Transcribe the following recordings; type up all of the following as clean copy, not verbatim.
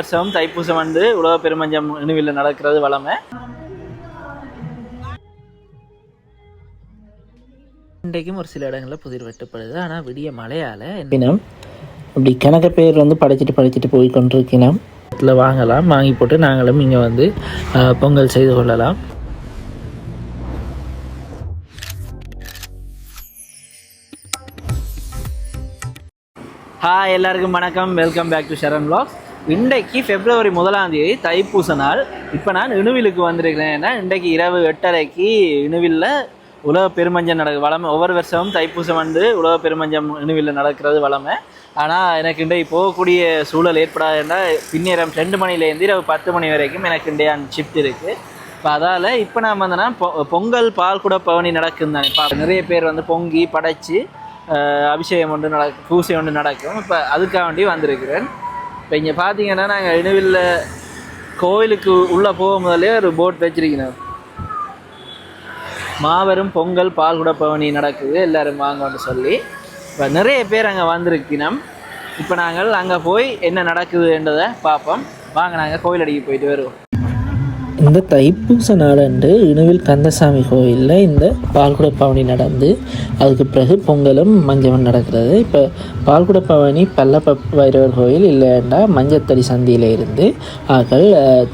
வருஷம் தைப்பூசம் வந்து உலக பெருமஞ்சம் நினைவில் நடக்கிறது வளமை. இன்றைக்கும் ஒரு சில இடங்களில் புதிர் வெட்டப்படுது. ஆனால் விடிய மழையால் தினம் அப்படி கணக்க பேர் வந்து படிச்சுட்டு போய் கொண்டிருக்கணும். இதில் வாங்கலாம், வாங்கி போட்டு நாங்களும் இங்கே வந்து பொங்கல் செய்து கொள்ளலாம். ஹாய், எல்லாருக்கும் வணக்கம். Welcome back to Sharan vlogs. இன்றைக்கு February 1 தைப்பூச நாள். இப்போ நான் இணுவிலுக்கு வந்திருக்கிறேன். ஏன்னா இன்றைக்கு இரவு 8:30 இணுவில்ல உலக பெருமஞ்சம் நடக்குது வளமை. ஒவ்வொரு வருஷமும் தைப்பூசம் வந்து உலக பெருமஞ்சம் இணுவில்ல நடக்கிறது வளமை. ஆனால் எனக்கு இன்றைக்கு போகக்கூடிய சூழல் ஏற்படாதுன்னா பின்னேரம் 2 மணிலேருந்து இரவு 10 மணி வரைக்கும் எனக்கு இன்றைய ஷிஃப்ட் இருக்குது. இப்போ அதால் இப்போ நான் வந்தேன்னா பொங்கல் பால் கூட பவனி நடக்குது தானே. இப்போ நிறைய பேர் வந்து பொங்கி படைச்சி அபிஷேகம் ஒன்று நடக்கும், பூசை ஒன்று நடக்கும். இப்போ அதுக்காக வேண்டி வந்திருக்கிறேன். இப்போ இங்கே பார்த்தீங்கன்னா நாங்கள் இணுவில்ல கோவிலுக்கு உள்ளே போக முதலே ஒரு போட் வச்சிருக்கணும். மாபெரும் பொங்கல் பால்குட பவனி நடக்குது, எல்லோரும் வாங்கன்னு சொல்லி இப்போ நிறைய பேர் அங்கே வந்திருக்கணும். இப்போ நாங்கள் அங்கே போய் என்ன நடக்குதுன்றதை பார்ப்போம். வாங்க, நாங்கள் கோவிலடிக்கு போயிட்டு வருவோம். இந்த தைப்பூச நாளன்று இணுவில் கந்தசாமி கோயிலில் இந்த பால்குட பவனி நடந்து அதுக்கு பிறகு பொங்கலும் மஞ்சளும் நடக்கிறது. இப்போ பால்குட பவனி பல்லப்ப வைரவர் கோயில் இல்லைன்னா மஞ்சத்தடி சந்தியில் இருந்து ஆக்கள்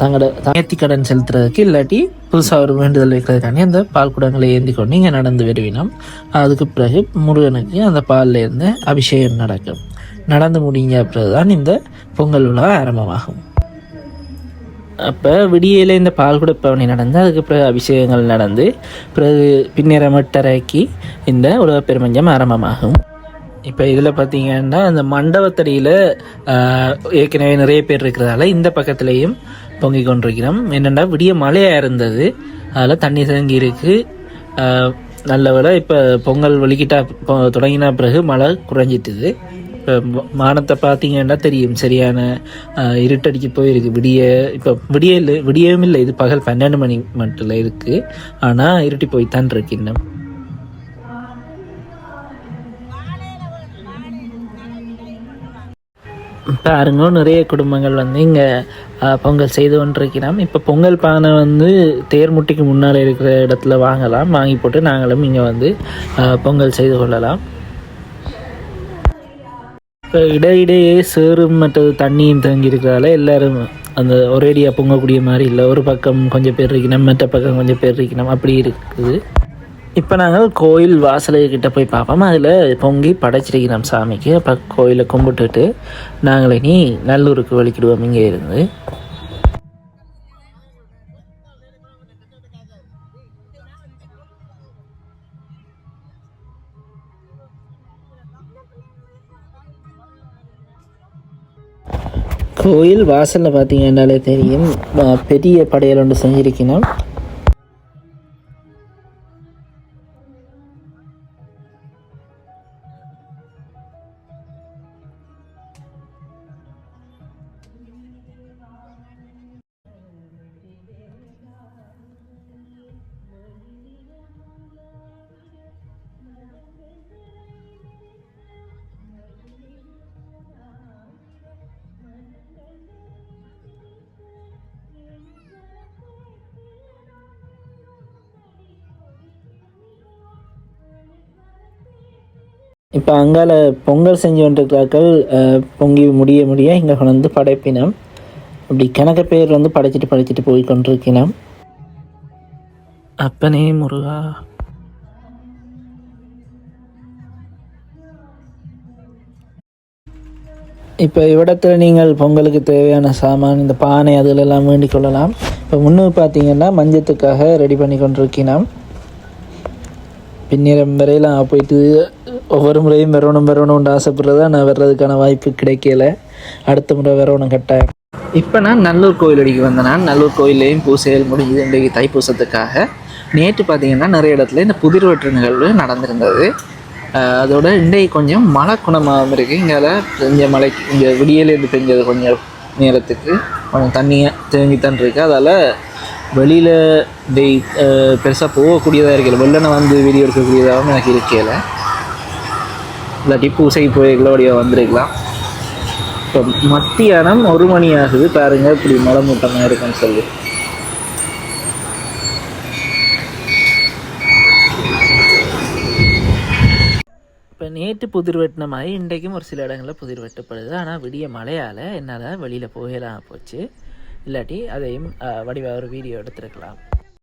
தங்களோட நேர்த்தி கடன் செலுத்துறதுக்கு இல்லாட்டி புதுசாக ஒரு வேண்டுதல் வைக்கிறதுக்காண்டி அந்த பால்குடங்களை ஏந்தி கொண்டு இங்கே நடந்து வருவினோம். அதுக்கு பிறகு முருகனுக்கு அந்த பாலில் இருந்து அபிஷேகம் நடக்கும். நடந்து முடிஞ்ச பிறகு தான் இந்த பொங்கல் விழா ஆரம்பமாகும். அப்போ விடியல இந்த பால்குட பவனி நடந்து அதுக்கு பிறகு அபிஷேகங்கள் நடந்து பிறகு பின்னேரம் 8:30 இந்த உலக பெருமஞ்சம் ஆரம்பமாகும். இப்போ இதில் பார்த்தீங்கன்னா அந்த மண்டபத்தடியில் ஏற்கனவே நிறைய பேர் இருக்கிறதால இந்த பக்கத்துலேயும் பொங்கி கொண்டிருக்கிறோம். என்னென்னா விடிய மழையாக இருந்தது, அதில் தண்ணி தேங்கி இருக்குது. நல்ல வேளை இப்போ பொங்கல் வலிக்கிட்டா தொடங்கின பிறகு மழை குறைஞ்சிட்டுது. இப்போ வானத்தை பார்த்தீங்கன்னா தெரியும், சரியான இருட்டடிக்கு போயிருக்கு. இப்போ விடியவும் இல்லை, இது பகல் 12 மணி மட்டும் இருக்குது. ஆனால் இருட்டி போய் தான் இருக்கு இன்னும். பாருங்க, நிறைய குடும்பங்கள் வந்து இங்கே பொங்கல் செய்து கொண்டிருக்கிறோம். இப்போ பொங்கல் பானை வந்து தேர்முட்டிக்கு முன்னால் இருக்கிற இடத்துல வாங்கலாம், வாங்கி போட்டு நாங்களும் இங்கே வந்து பொங்கல் செய்து கொள்ளலாம். இப்போ இடையிடையே சேரும் மற்றது தண்ணியும் தேங்கி இருக்கிறதால எல்லோரும் அந்த ஒரேடியாக பொங்கக்கூடிய மாதிரி இல்லை. ஒரு பக்கம் கொஞ்சம் பேர் இருக்கணும், மற்ற பக்கம் கொஞ்சம் பேர் இருக்கணும், அப்படி இருக்குது. இப்போ நாங்கள் கோயில் வாசலுக்கிட்ட போய் பார்ப்போம். அதில் பொங்கி படைச்சிருக்கிறோம் சாமிக்கு. அப்போ கோயிலை கும்பிட்டுட்டு நாங்கள் இனி நல்லூருக்கு வலிக்கிடுவோம் இங்கே இருந்து. கோயில் வாசலில் பார்த்தீங்கன்னாலே தெரியும், பெரிய படையல் ஒன்று செஞ்சிருக்கணும். இப்போ அங்கால பொங்கல் செஞ்சு கொண்டிருக்கிறார்கள். பொங்கி முடிய இங்கே கொண்டு படைப்பினம். அப்படி கணக்க பேர் வந்து படிச்சுட்டு போய் கொண்டிருக்கணும். அப்பனே முருகா. இப்போ இவ்விடத்தில் நீங்கள் பொங்கலுக்கு தேவையான சாமான் இந்த பானை அதிலெல்லாம் வேண்டிக் கொள்ளலாம். இப்போ முன்னு பார்த்தீங்கன்னா மஞ்சத்துக்காக ரெடி பண்ணி கொண்டிருக்கணும். பின்னிரம் வரையெல்லாம் போயிட்டு ஒவ்வொரு முறையும் வரணும்னு ஆசைப்படுறதா நான் வர்றதுக்கான வாய்ப்பு கிடைக்கல. அடுத்த முறை வரணும் கட்டாயம். இப்போ நான் நல்லூர் கோயிலடிக்கு வந்தேன். நான் நல்லூர் கோயிலையும் பூசைகள் முடிஞ்சது இன்றைக்கு தைப்பூசத்துக்காக. நேற்று பார்த்திங்கன்னா நிறைய இடத்துல இந்த புதிர் வெற்று நிகழ்வு நடந்திருந்தது. அதோட இன்றைக்கு கொஞ்சம் மழை குணமாகவும் இருக்குது. இங்கே பெஞ்ச மழைக்கு இங்கே விடியலேருந்து பெஞ்சது கொஞ்சம் நேரத்துக்கு கொஞ்சம் தண்ணியாக தேங்கித்தான் இருக்குது. அதால் வெளியில் பெருசாக போகக்கூடியதாக இருக்கல, வெள்ளனை வந்து வீடியோ எடுக்கக்கூடியதாகவும் எனக்கு இருக்கல. இல்லாட்டி பூசைக்கு போய்களோ அப்படியே வந்திருக்கலாம். இப்போ மத்தியானம் 1 மணி ஆகுது பாருங்க, இப்படி மழை மூட்டமாக இருக்குன்னு சொல்லி. இப்போ நேற்று புதிர் வெட்டின மாதிரி இன்றைக்கும் ஒரு சில இடங்களில் புதிர் வெட்டப்படுது. ஆனால் விடிய மழையால் என்னால் வெளியில் போகலாம் போச்சு. இல்லாட்டி அதையும் வடிவாக ஒரு வீடியோ எடுத்துருக்கலாம்.